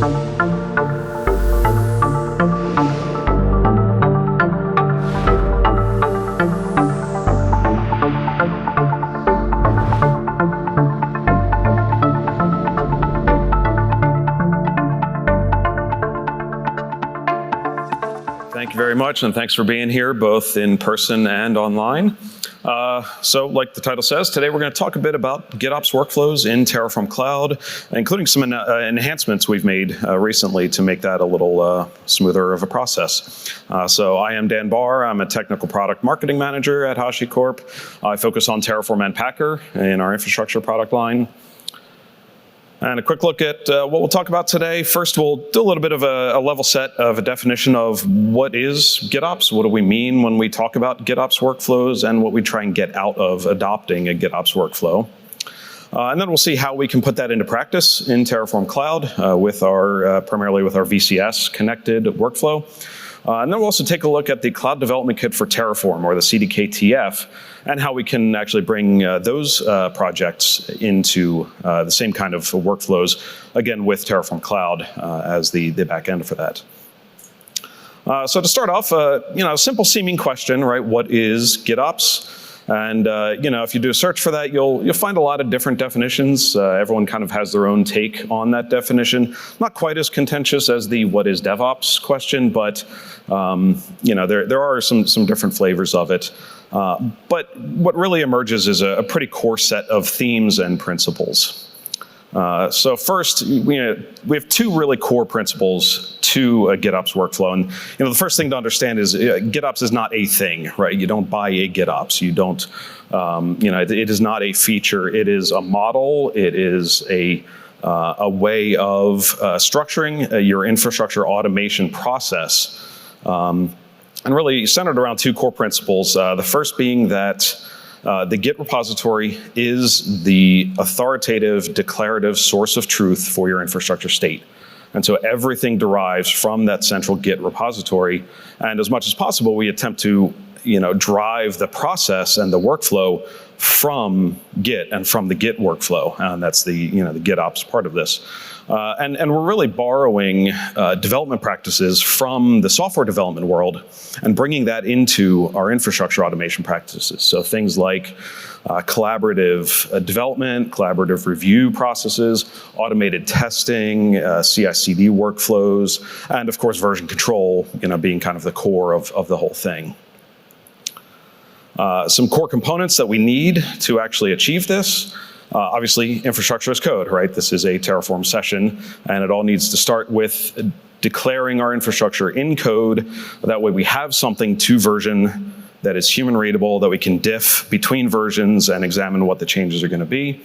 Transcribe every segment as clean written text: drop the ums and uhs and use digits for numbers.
Thank you very much, and thanks for being here, both in person and online. So like the title says, today we're going to talk a bit about GitOps workflows in Terraform Cloud, including some enhancements we've made recently to make that a little smoother of a process. So I am Dan Barr. I'm a technical product marketing manager at HashiCorp. I focus on Terraform and Packer in our infrastructure product line. And a quick look at what we'll talk about today. First, we'll do a little bit of a level set of a definition of what is GitOps, what do we mean when we talk about GitOps workflows, and what we try and get out of adopting a GitOps workflow. And then we'll see how we can put that into practice in Terraform Cloud with primarily with our VCS connected workflow. And then we'll also take a look at the Cloud Development Kit for Terraform, or the CDK-TF, and how we can actually bring those projects into the same kind of workflows, again with Terraform Cloud as the back end for that. So to start off, a simple seeming question, right? What is GitOps? And if you do a search for that, you'll find a lot of different definitions. Everyone kind of has their own take on that definition. Not quite as contentious as the what is DevOps question, but there are some different flavors of it. But what really emerges is a pretty core set of themes and principles. So first, we have two really core principles to a GitOps workflow. And the first thing to understand is GitOps is not a thing, right? You don't buy a GitOps. You don't, it is not a feature. It is a model. It is a way of structuring your infrastructure automation process. And really centered around two core principles. The first being that the Git repository is the authoritative, declarative source of truth for your infrastructure state. And so everything derives from that central Git repository. And as much as possible, we attempt to drive the process and the workflow from Git and from the Git workflow. And that's the GitOps part of this. And we're really borrowing development practices from the software development world and bringing that into our infrastructure automation practices. So things like collaborative development, collaborative review processes, automated testing, CI/CD workflows, and of course version control, being kind of the core of the whole thing. Some core components that we need to actually achieve this. Obviously, infrastructure as code, right? This is a Terraform session, and it all needs to start with declaring our infrastructure in code. That way we have something to version that is human readable, that we can diff between versions and examine what the changes are going to be.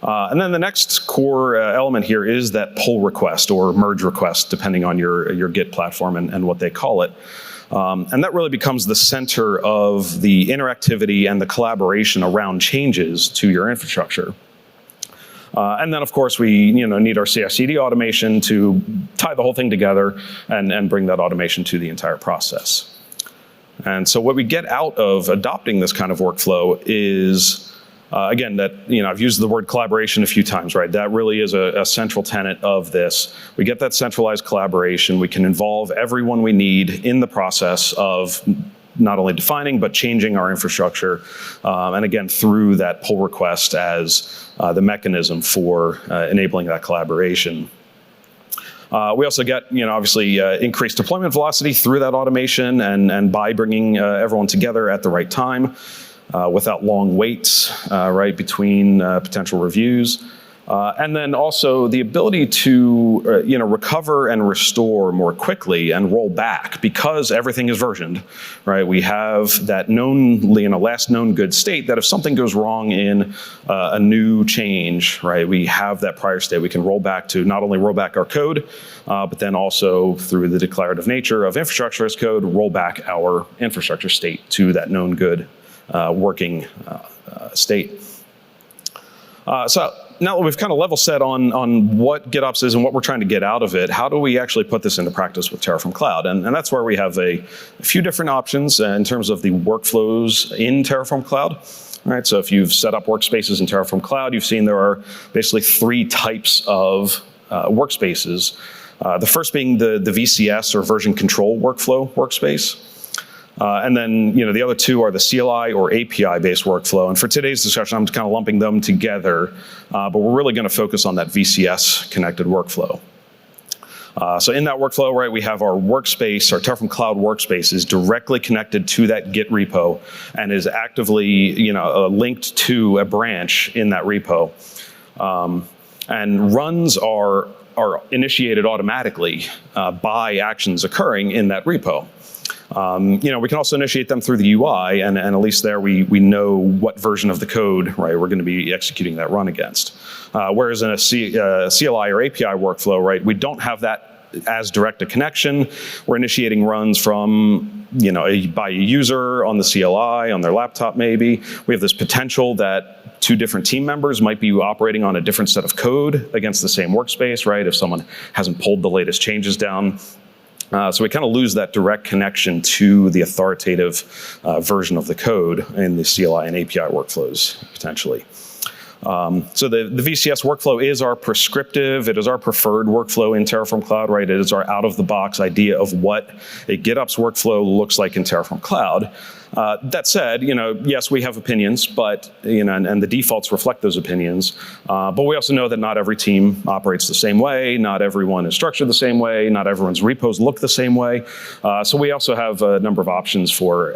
And then the next core element here is that pull request or merge request, depending on your Git platform and what they call it. And that really becomes the center of the interactivity and the collaboration around changes to your infrastructure. And then, of course, we need our CI/CD automation to tie the whole thing together and bring that automation to the entire process. And so what we get out of adopting this kind of workflow is, again, that I've used the word collaboration a few times, right? That really is a central tenet of this. We get that centralized collaboration. We can involve everyone we need in the process of not only defining, but changing our infrastructure. And again, through that pull request as the mechanism for enabling that collaboration. We also get, obviously, increased deployment velocity through that automation and by bringing everyone together at the right time. Without long waits, right, between potential reviews. And then also the ability to, recover and restore more quickly and roll back because everything is versioned, right? We have that known, last known good state that if something goes wrong in a new change, right, we have that prior state we can roll back to, not only roll back our code, but then also through the declarative nature of infrastructure as code, roll back our infrastructure state to that known good working state. So now that we've kind of level set on what GitOps is and what we're trying to get out of it, how do we actually put this into practice with Terraform Cloud? And that's where we have a few different options in terms of the workflows in Terraform Cloud. Right, so if you've set up workspaces in Terraform Cloud, you've seen there are basically three types of workspaces. The first being the VCS, or version control workflow workspace. And then, the other two are the CLI or API-based workflow. And for today's discussion, I'm kind of lumping them together, but we're really going to focus on that VCS connected workflow. So in that workflow, right, we have our workspace, our Terraform Cloud workspace is directly connected to that Git repo and is actively, linked to a branch in that repo. And runs are initiated automatically by actions occurring in that repo. We can also initiate them through the UI, and at least there we know what version of the code, right, we're going to be executing that run against. Whereas in a CLI or API workflow, right, we don't have that as direct a connection. We're initiating runs from, by a user on the CLI, on their laptop maybe. We have this potential that two different team members might be operating on a different set of code against the same workspace, right, if someone hasn't pulled the latest changes down. So we kind of lose that direct connection to the authoritative version of the code in the CLI and API workflows, potentially. So the VCS workflow is our prescriptive, it is our preferred workflow in Terraform Cloud, right? It is our out-of-the-box idea of what a GitOps workflow looks like in Terraform Cloud. That said, yes, we have opinions, but, and the defaults reflect those opinions. But we also know that not every team operates the same way, not everyone is structured the same way, not everyone's repos look the same way. So we also have a number of options for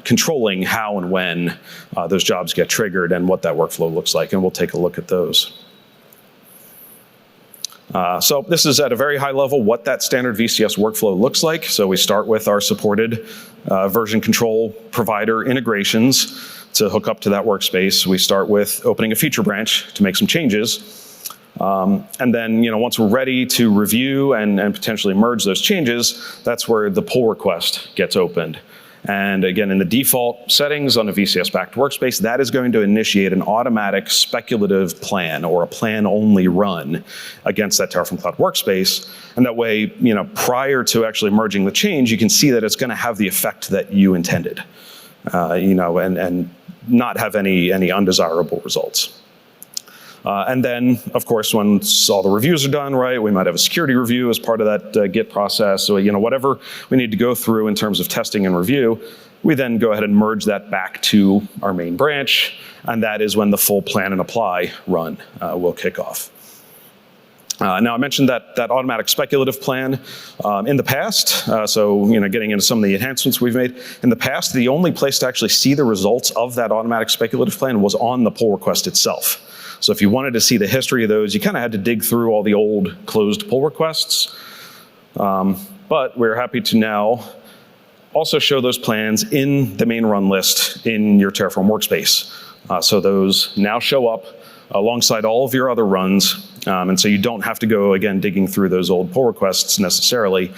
controlling how and when those jobs get triggered and what that workflow looks like, and we'll take a look at those. So this is at a very high level what that standard VCS workflow looks like. So we start with our supported version control provider integrations to hook up to that workspace. We start with opening a feature branch to make some changes. And then, once we're ready to review and potentially merge those changes, that's where the pull request gets opened. And again, in the default settings on a VCS-backed workspace, that is going to initiate an automatic speculative plan or a plan-only run against that Terraform Cloud workspace. And that way, prior to actually merging the change, you can see that it's going to have the effect that you intended, and not have any undesirable results. And then, of course, once all the reviews are done, right, we might have a security review as part of that Git process. So, whatever we need to go through in terms of testing and review, we then go ahead and merge that back to our main branch. And that is when the full plan and apply run will kick off. Now, I mentioned that automatic speculative plan in the past. So, getting into some of the enhancements we've made. In the past, the only place to actually see the results of that automatic speculative plan was on the pull request itself. So if you wanted to see the history of those, you kind of had to dig through all the old closed pull requests. But we're happy to now also show those plans in the main run list in your Terraform workspace. So those now show up alongside all of your other runs. And so you don't have to go, again, digging through those old pull requests necessarily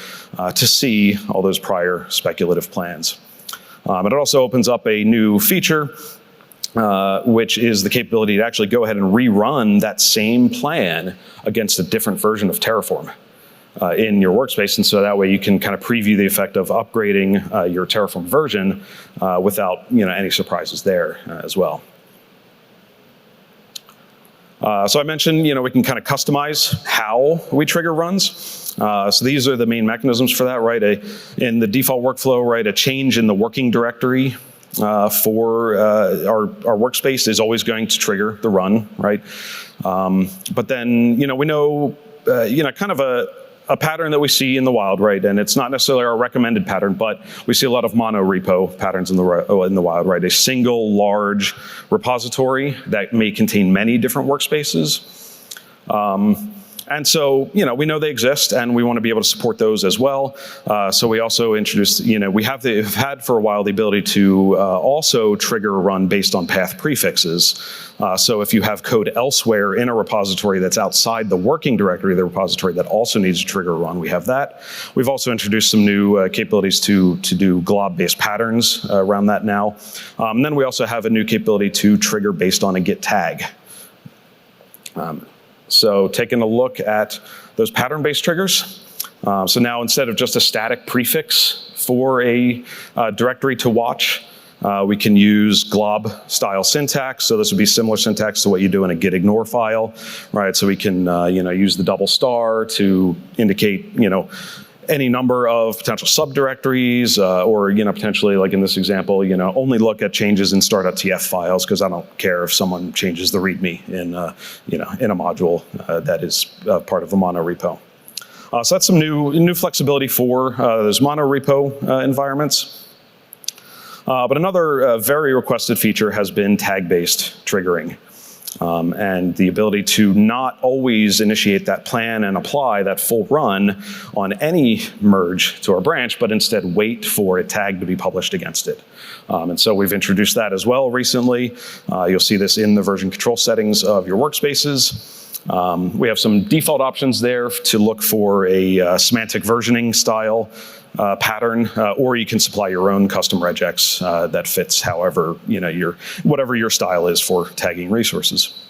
to see all those prior speculative plans. It also opens up a new feature, which is the capability to actually go ahead and rerun that same plan against a different version of Terraform in your workspace. And so that way you can kind of preview the effect of upgrading your Terraform version without any surprises there as well. So I mentioned, we can kind of customize how we trigger runs. So these are the main mechanisms for that, right? In the default workflow, right, a change in the working directory for our workspace is always going to trigger the run, right? But then, we know, kind of a pattern that we see in the wild, right? And it's not necessarily our recommended pattern, but we see a lot of mono repo patterns in the wild, right? A single large repository that may contain many different workspaces. And so, we know they exist and we want to be able to support those as well. So we also introduced, we have had for a while the ability to also trigger a run based on path prefixes. So if you have code elsewhere in a repository that's outside the working directory of the repository that also needs to trigger a run, we have that. We've also introduced some new capabilities to do glob-based patterns around that now. And then we also have a new capability to trigger based on a Git tag. So taking a look at those pattern-based triggers. So now instead of just a static prefix for a directory to watch, We can use glob style syntax. So this would be similar syntax to what you do in a git ignore file, right? So we can use the double star to indicate any number of potential subdirectories, or potentially, like in this example, only look at changes in start.tf files, because I don't care if someone changes the README in a module that is part of the mono repo. So that's some new flexibility for those mono repo environments. But another very requested feature has been tag-based triggering. And the ability to not always initiate that plan and apply that full run on any merge to our branch, but instead wait for a tag to be published against it. And so we've introduced that as well recently. You'll see this in the version control settings of your workspaces. We have some default options there to look for a semantic versioning style pattern, or you can supply your own custom regex that fits however, whatever your style is for tagging resources.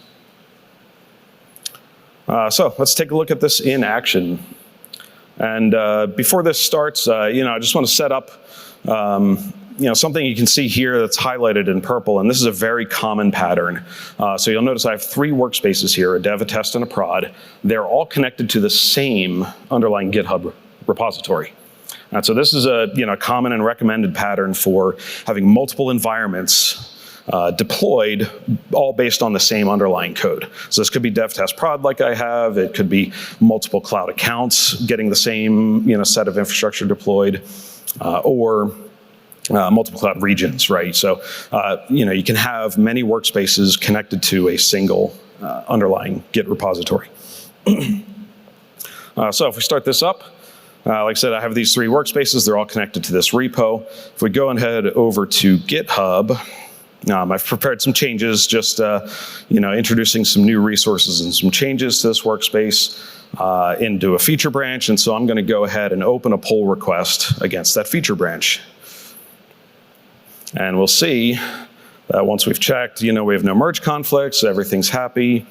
So let's take a look at this in action. And before this starts, I just want to set up something you can see here that's highlighted in purple, and this is a very common pattern. So you'll notice I have 3 workspaces here, a dev, a test, and a prod. They're all connected to the same underlying GitHub repository. And so this is a common and recommended pattern for having multiple environments deployed, all based on the same underlying code. So this could be dev, test, prod like I have. It could be multiple cloud accounts getting the same set of infrastructure deployed, or multiple cloud regions, right? So you can have many workspaces connected to a single underlying Git repository. So if we start this up, like I said, I have these 3 workspaces. They're all connected to this repo. If we go ahead over to GitHub, I've prepared some changes, just introducing some new resources and some changes to this workspace into a feature branch. And so I'm going to go ahead and open a pull request against that feature branch. And we'll see that once we've checked, we have no merge conflicts, everything's happy.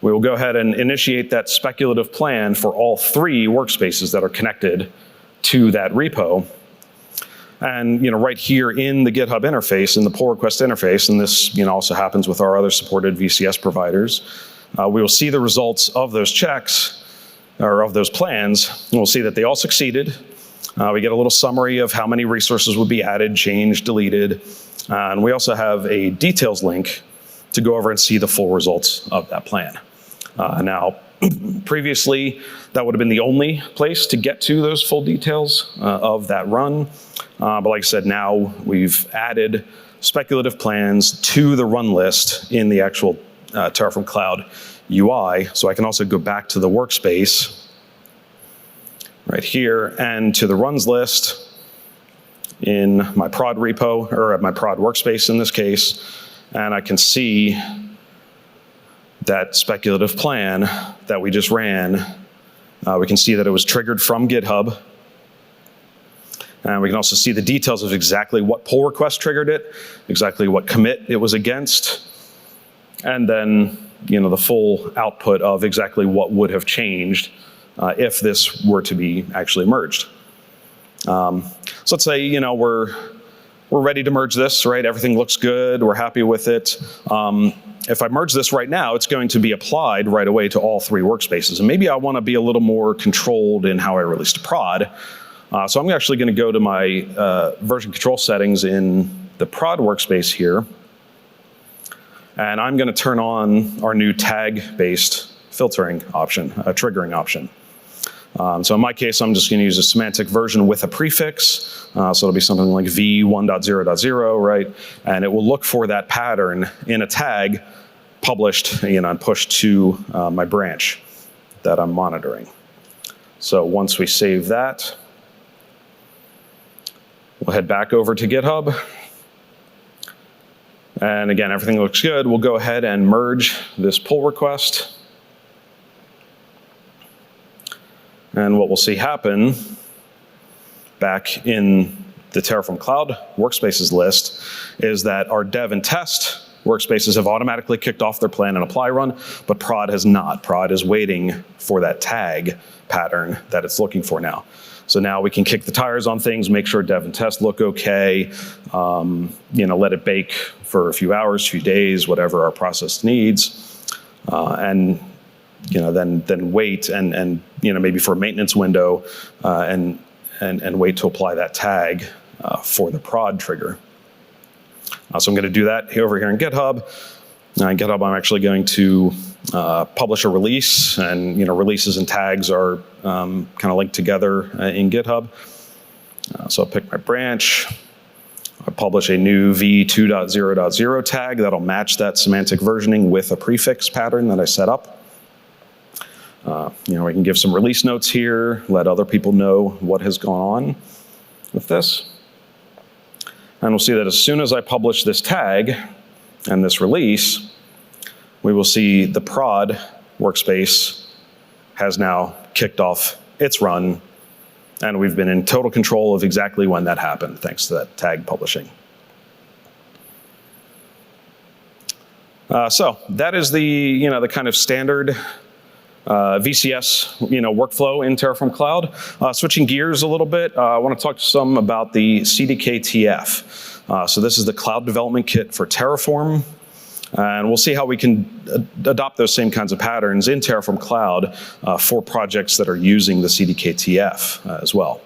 We will go ahead and initiate that speculative plan for all 3 workspaces that are connected to that repo. And right here in the GitHub interface, in the pull request interface, and this also happens with our other supported VCS providers, we will see the results of those checks, or of those plans, and we'll see that they all succeeded. We get a little summary of how many resources would be added, changed, deleted, and we also have a details link to go over and see the full results of that plan. Now, previously, that would have been the only place to get to those full details of that run. But like I said, now we've added speculative plans to the run list in the actual Terraform Cloud UI. So I can also go back to the workspace right here and to the runs list in my prod repo, or my prod workspace in this case, and I can see that speculative plan that we just ran. We can see that it was triggered from GitHub. And we can also see the details of exactly what pull request triggered it, exactly what commit it was against, and then the full output of exactly what would have changed if this were to be actually merged. So let's say we're ready to merge this, right? Everything looks good, we're happy with it. If I merge this right now, it's going to be applied right away to all 3 workspaces. And maybe I want to be a little more controlled in how I release to prod. So I'm actually going to go to my version control settings in the prod workspace here. And I'm going to turn on our new tag-based filtering option, triggering option. So in my case, I'm just going to use a semantic version with a prefix. So it'll be something like v1.0.0, right? And it will look for that pattern in a tag published, and pushed to my branch that I'm monitoring. So once we save that, we'll head back over to GitHub. And again, everything looks good. We'll go ahead and merge this pull request. And what we'll see happen back in the Terraform Cloud workspaces list is that our dev and test workspaces have automatically kicked off their plan and apply run, but prod has not. Prod is waiting for that tag pattern that it's looking for now. So now we can kick the tires on things, make sure dev and test look okay, let it bake for a few hours, few days, whatever our process needs, and then wait and maybe for a maintenance window and wait to apply that tag for the prod trigger. So I'm going to do that over here in GitHub. In GitHub, I'm actually going to publish a release, and releases and tags are kind of linked together in GitHub. So I'll pick my branch. I publish a new v2.0.0 tag that'll match that semantic versioning with a prefix pattern that I set up. We can give some release notes here, let other people know what has gone on with this. And we'll see that as soon as I publish this tag and this release, we will see the prod workspace has now kicked off its run, and we've been in total control of exactly when that happened, thanks to that tag publishing. So that is the kind of standard VCS workflow in Terraform Cloud. Switching gears a little bit, I want to talk some about the CDK-TF. So this is the cloud development kit for Terraform. And we'll see how we can adopt those same kinds of patterns in Terraform Cloud for projects that are using the CDK-TF as well.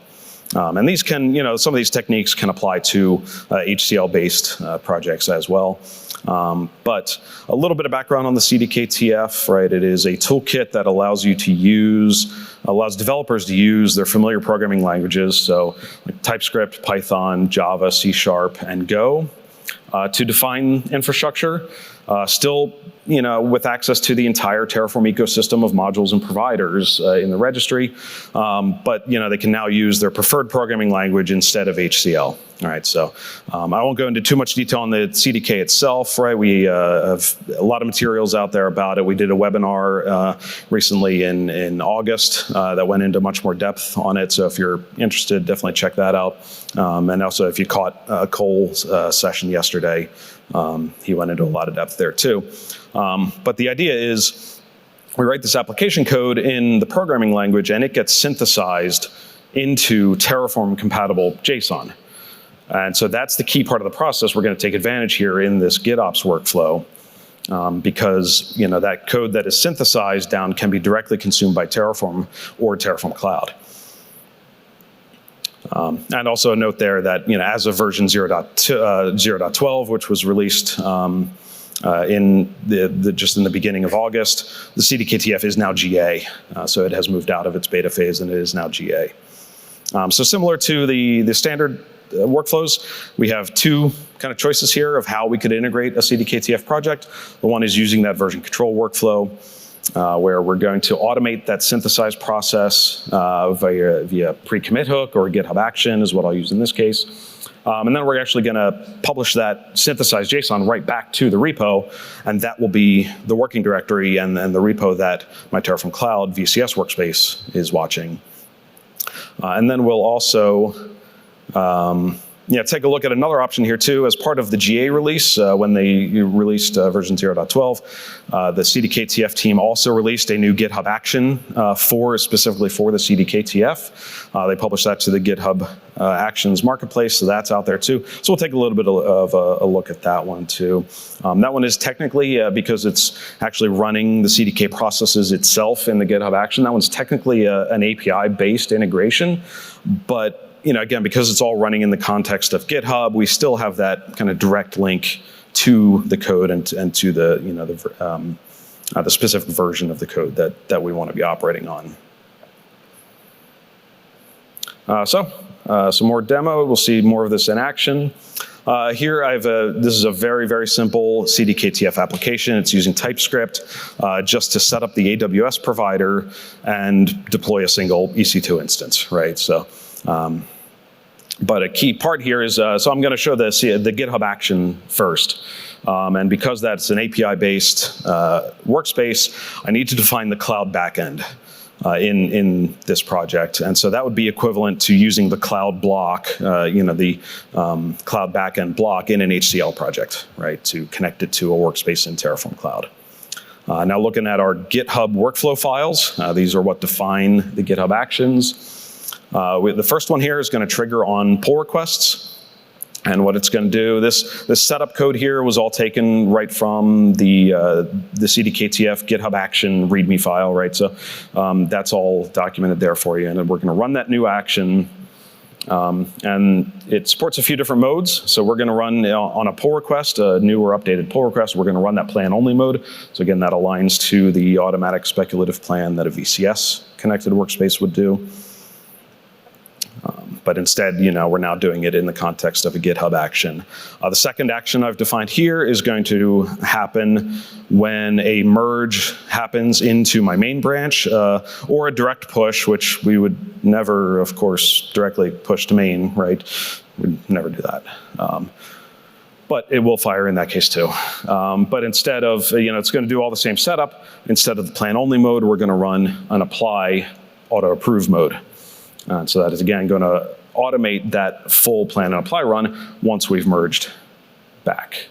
And these can, some of these techniques can apply to HCL-based projects as well. But a little bit of background on the CDK-TF, right? It is a toolkit that allows developers to use their familiar programming languages, so like TypeScript, Python, Java, C#, and Go, to define infrastructure. Still, with access to the entire Terraform ecosystem of modules and providers in the registry, but they can now use their preferred programming language instead of HCL. All right, so I won't go into too much detail on the CDK itself. Right, we have a lot of materials out there about it. We did a webinar recently in August that went into much more depth on it. So if you're interested, definitely check that out. And also, if you caught Cole's session yesterday, he went into a lot of depth there too. But the idea is we write this application code in the programming language, and it gets synthesized into Terraform-compatible JSON. And so that's the key part of the process we're going to take advantage here in this GitOps workflow, because that code that is synthesized down can be directly consumed by Terraform or Terraform Cloud. And also a note there that as of version 0.12, which was released just in the beginning of August, the CDK-TF is now GA. So it has moved out of its beta phase and it is now GA. So similar to the standard workflows, we have two kind of choices here of how we could integrate a CDK-TF project. The one is using that version control workflow, where we're going to automate that synthesized process via pre-commit hook or GitHub action is what I'll use in this case. And then we're actually going to publish that synthesized JSON right back to the repo, and that will be the working directory and the repo that my Terraform Cloud VCS workspace is watching. And then we'll also take a look at another option here too. As part of the GA release, when they released version 0.12, the CDK-TF team also released a new GitHub action specifically for the CDK-TF. They published that to the GitHub Actions marketplace, so that's out there too. So we'll take a little bit of a look at that one too. That one is technically, because it's actually running the CDK processes itself in the GitHub action, that one's technically an API-based integration, but again, because it's all running in the context of GitHub, we still have that kind of direct link to the code and to the specific version of the code that we want to be operating on. So some more demo. We'll see more of this in action. Here this is a very, very simple CDK-TF application. It's using TypeScript just to set up the AWS provider and deploy a single EC2 instance, right? So. But a key part here is, so I'm going to show the GitHub action first. And because that's an API-based workspace, I need to define the cloud backend. in this project. And so that would be equivalent to using the cloud block, the cloud backend block in an HCL project, right, to connect it to a workspace in Terraform Cloud. Now looking at our GitHub workflow files, these are what define the GitHub actions. The first one here is going to trigger on pull requests. And what it's going to do, this setup code here was all taken right from the CDKTF GitHub action README file, right? So that's all documented there for you. And then we're going to run that new action. And it supports a few different modes. So we're going to run on a pull request, a new or updated pull request. We're going to run that plan only mode. So again, that aligns to the automatic speculative plan that a VCS connected workspace would do. But instead, we're now doing it in the context of a GitHub action. The second action I've defined here is going to happen when a merge happens into my main branch, or a direct push, which we would never, of course, directly push to main, right? We'd never do that. But it will fire in that case too. But instead of, it's going to do all the same setup. Instead of the plan only mode, we're going to run an apply auto approve mode. So that is, again, going to automate that full plan and apply run once we've merged back.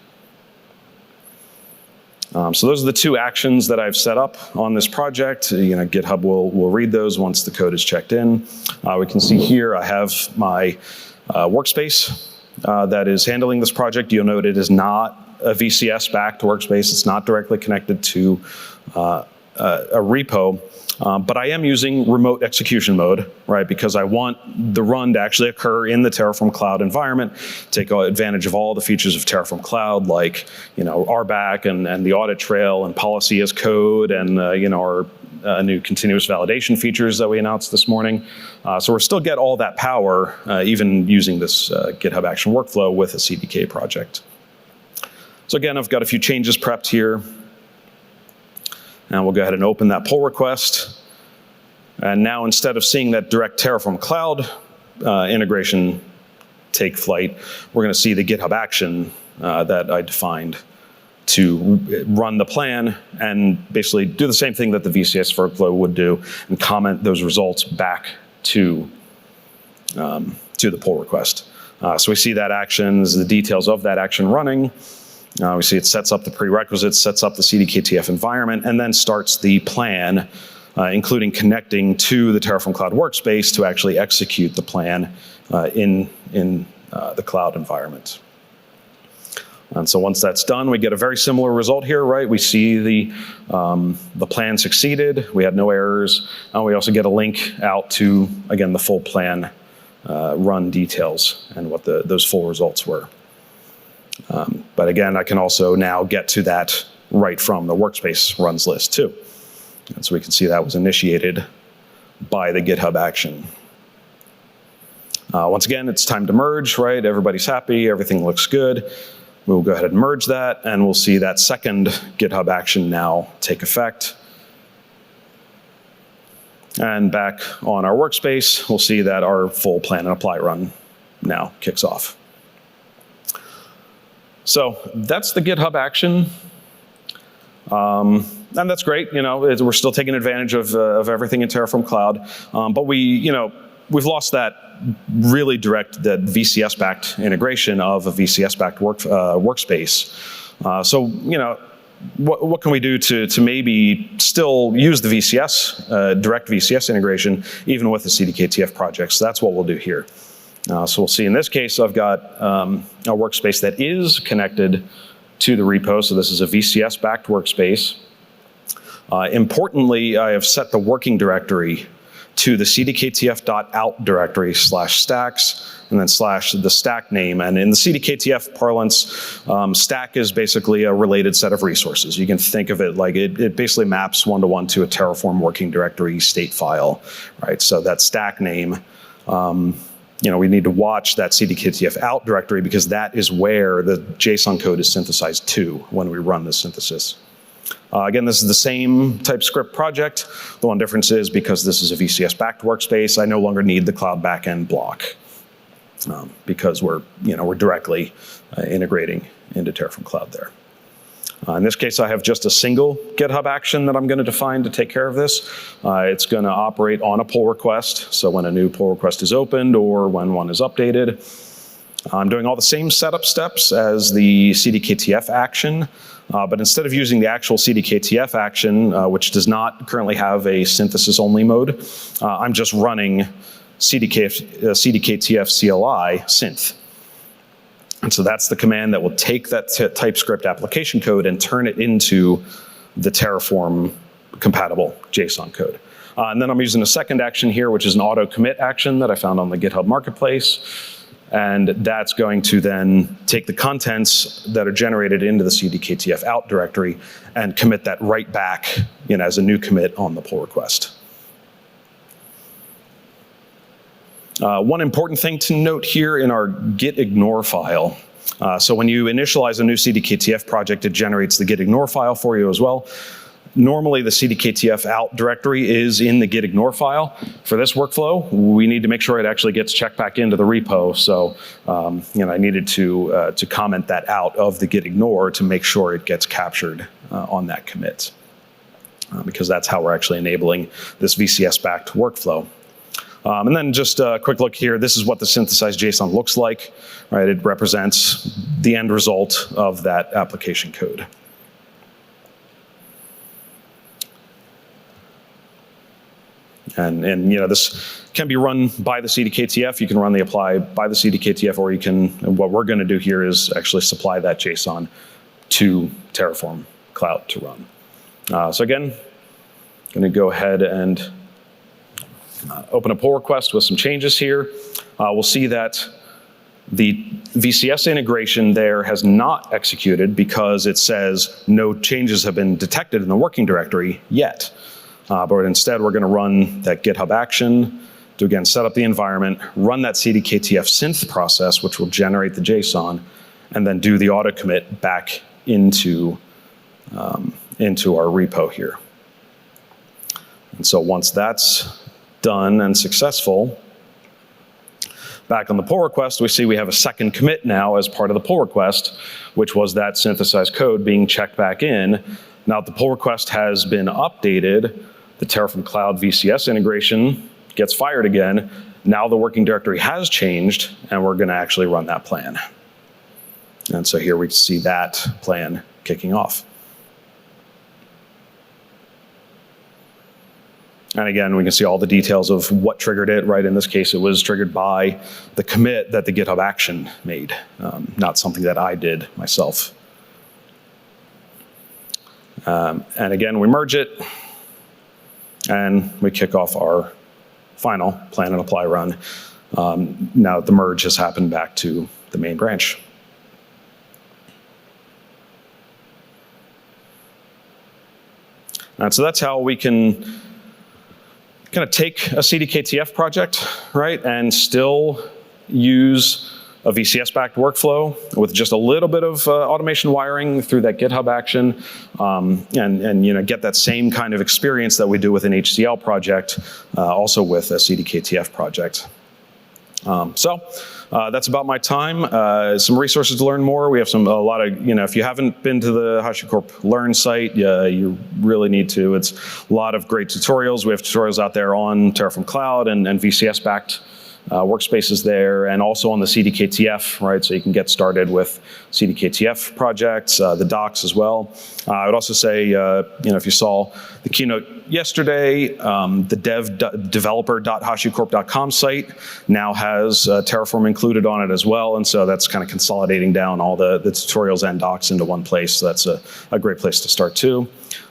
So those are the two actions that I've set up on this project. GitHub will read those once the code is checked in. We can see here I have my workspace that is handling this project. You'll note it is not a VCS-backed workspace. It's not directly connected to a repo. But I am using remote execution mode, right? Because I want the run to actually occur in the Terraform Cloud environment, take advantage of all the features of Terraform Cloud, like RBAC and the audit trail and policy as code, and our new continuous validation features that we announced this morning. So we're still get all that power, even using this GitHub action workflow with a CDK project. So again, I've got a few changes prepped here. And we'll go ahead and open that pull request. And now instead of seeing that direct Terraform Cloud integration take flight, we're going to see the GitHub action that I defined to run the plan and basically do the same thing that the VCS workflow would do and comment those results back to the pull request. So we see that actions, the details of that action running. We see it sets up the prerequisites, sets up the CDKTF environment, and then starts the plan, including connecting to the Terraform Cloud workspace to actually execute the plan in the cloud environment. And so once that's done, we get a very similar result here, right? We see the plan succeeded, we had no errors, and we also get a link out to, again, the full plan run details and what those full results were. But again, I can also now get to that right from the workspace runs list too. And so we can see that was initiated by the GitHub action. Once again, it's time to merge, right? Everybody's happy, everything looks good. We'll go ahead and merge that, and we'll see that second GitHub action now take effect. And back on our workspace, we'll see that our full plan and apply run now kicks off. So that's the GitHub action. And that's great, we're still taking advantage of everything in Terraform Cloud. But we've lost that really direct, that VCS-backed integration of a VCS-backed workspace. So, what can we do to maybe still use the VCS, direct VCS integration, even with the CDKTF project? So that's what we'll do here. So we'll see in this case, I've got a workspace that is connected to the repo. So this is a VCS-backed workspace. Importantly, I have set the working directory to the cdktf.out directory /stacks, and then / the stack name. And in the CDKTF parlance, stack is basically a related set of resources. You can think of it like it basically maps one-to-one to a Terraform working directory state file, right? So that stack name, we need to watch that CDKTF out directory because that is where the JSON code is synthesized to when we run the synthesis. Again, this is the same TypeScript project. The one difference is because this is a VCS-backed workspace, I no longer need the cloud backend block because we're directly integrating into Terraform Cloud there. In this case, I have just a single GitHub action that I'm going to define to take care of this. It's going to operate on a pull request, so when a new pull request is opened or when one is updated. I'm doing all the same setup steps as the CDKTF action, but instead of using the actual CDKTF action, which does not currently have a synthesis-only mode, I'm just running CDKTF CLI synth. And so that's the command that will take that TypeScript application code and turn it into the Terraform compatible JSON code. And then I'm using a second action here, which is an auto commit action that I found on the GitHub Marketplace. And that's going to then take the contents that are generated into the CDKTF out directory and commit that right back, as a new commit on the pull request. One important thing to note here in our git ignore file. So when you initialize a new CDKTF project, it generates the git ignore file for you as well. Normally, the CDKTF out directory is in the git ignore file. For this workflow, we need to make sure it actually gets checked back into the repo. So I needed to comment that out of the git ignore to make sure it gets captured on that commit, because that's how we're actually enabling this VCS-backed workflow. And then just a quick look here. This is what the synthesized JSON looks like. Right? It represents the end result of that application code. And this can be run by the CDKTF. You can run the apply by the CDKTF, or you can, and what we're going to do here is actually supply that JSON to Terraform Cloud to run. So again, I'm going to go ahead and open a pull request with some changes here. We'll see that the VCS integration there has not executed because it says no changes have been detected in the working directory yet. But instead, we're going to run that GitHub action to, again, set up the environment, run that CDKTF synth process, which will generate the JSON, and then do the auto commit back into our repo here. And so once that's done and successful, back on the pull request, we see we have a second commit now as part of the pull request, which was that synthesized code being checked back in. Now that the pull request has been updated, the Terraform Cloud VCS integration gets fired again. Now the working directory has changed, and we're going to actually run that plan. And so here we see that plan kicking off. And again, we can see all the details of what triggered it, right? In this case, it was triggered by the commit that the GitHub action made, not something that I did myself. And again, we merge it, and we kick off our final plan and apply run. Now that the merge has happened back to the main branch. And so that's how we can kind of take a CDKTF project, right, and still use a VCS-backed workflow with just a little bit of automation wiring through that GitHub action, and get that same kind of experience that we do with an HCL project, also with a CDKTF project. So that's about my time. Some resources to learn more. We have a lot of, if you haven't been to the HashiCorp Learn site, you really need to. It's a lot of great tutorials. We have tutorials out there on Terraform Cloud and VCS-backed workspaces there, and also on the CDKTF, right? So you can get started with CDKTF projects, the docs as well. I would also say, if you saw the keynote yesterday, the developer.hashicorp.com site now has Terraform included on it as well, and so that's kind of consolidating down all the tutorials and docs into one place. So that's a great place to start too.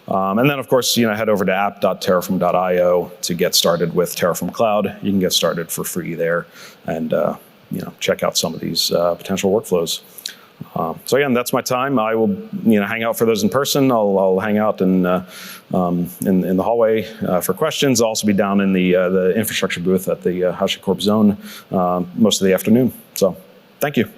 And then, of course, head over to app.terraform.io to get started with Terraform Cloud. You can get started for free there and, check out some of these potential workflows. So again, that's my time. I will, hang out for those in person. I'll hang out in the hallway for questions. I'll also be down in the infrastructure booth at the HashiCorp Zone most of the afternoon. So thank you.